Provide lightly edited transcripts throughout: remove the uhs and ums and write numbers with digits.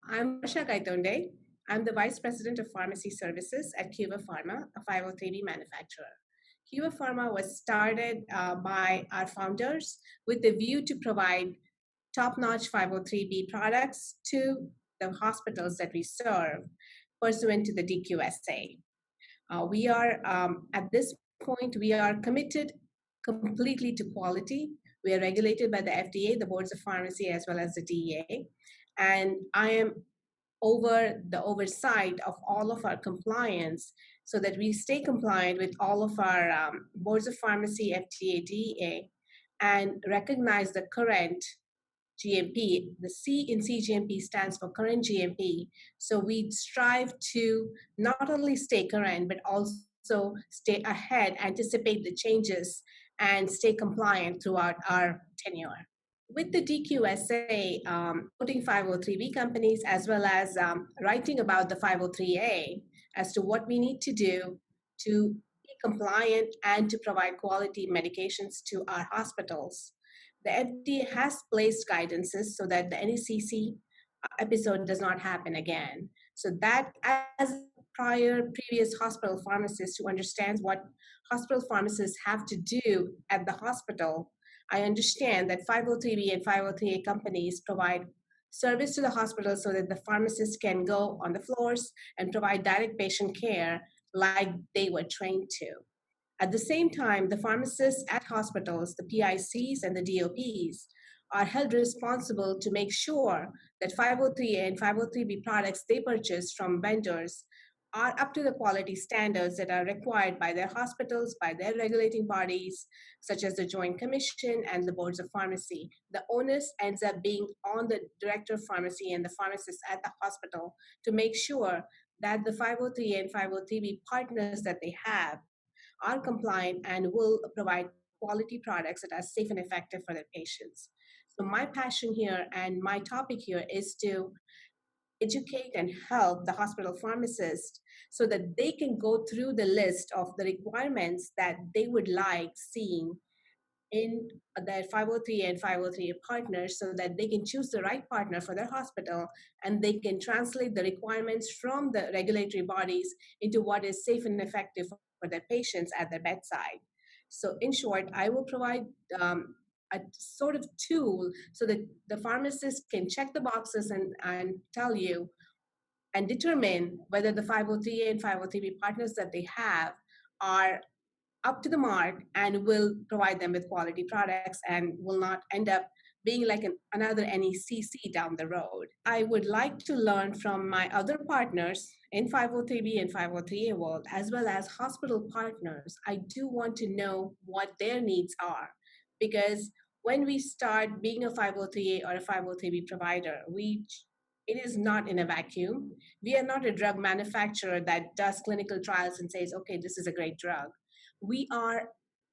I'm Varsha Gaitonde. I'm the Vice President of Pharmacy Services at Cuba Pharma, a 503B manufacturer. Cuba Pharma was started by our founders with the view to provide top-notch 503B products to the hospitals that we serve pursuant to the DQSA. We are, at this point, we are committed completely to quality. We are regulated by the FDA, the boards of pharmacy, as well as the DEA. And I am over the oversight of all of our compliance so that we stay compliant with all of our boards of pharmacy, FDA, DEA, and recognize the current GMP. The C in CGMP stands for current GMP. So we strive to not only stay current, but also stay ahead, anticipate the changes, and stay compliant throughout our tenure. With the DQSA, putting 503B companies, as well as writing about the 503A as to what we need to do to be compliant and to provide quality medications to our hospitals. The FDA has placed guidances so that the NECC episode does not happen again. So that as previous hospital pharmacist who understands what hospital pharmacists have to do at the hospital, I understand that 503B and 503A companies provide service to the hospital so that the pharmacists can go on the floors and provide direct patient care like they were trained to. At the same time, the pharmacists at hospitals, the PICs and the DOPs, are held responsible to make sure that 503A and 503B products they purchase from vendors are up to the quality standards that are required by their hospitals, by their regulating bodies, such as the Joint Commission and the boards of pharmacy. The onus ends up being on the director of pharmacy and the pharmacists at the hospital to make sure that the 503A and 503B partners that they have are compliant and will provide quality products that are safe and effective for their patients. So my passion here and my topic here is to educate and help the hospital pharmacist so that they can go through the list of the requirements that they would like seeing in their 503 and 503 partners so that they can choose the right partner for their hospital and they can translate the requirements from the regulatory bodies into what is safe and effective for their patients at their bedside. So in short, I will provide a sort of tool so that the pharmacist can check the boxes and tell you and determine whether the 503A and 503B partners that they have are up to the mark and will provide them with quality products and will not end up being like another NECC down the road. I would like to learn from my other partners in 503B and 503A world, as well as hospital partners. I do want to know what their needs are because when we start being a 503A or a 503B provider, it is not in a vacuum. We are not a drug manufacturer that does clinical trials and says, okay, this is a great drug. We are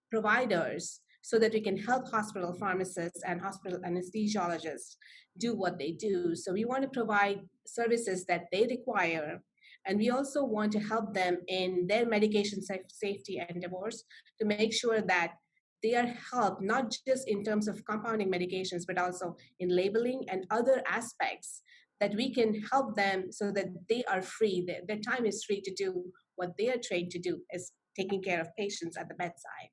providers so that we can help hospital pharmacists and hospital anesthesiologists do what they do. So we want to provide services that they require. And we also want to help them in their medication safety endeavors to make sure that they are helped not just in terms of compounding medications, but also in labeling and other aspects that we can help them so that they are free, their time is free to do what they are trained to do, is taking care of patients at the bedside.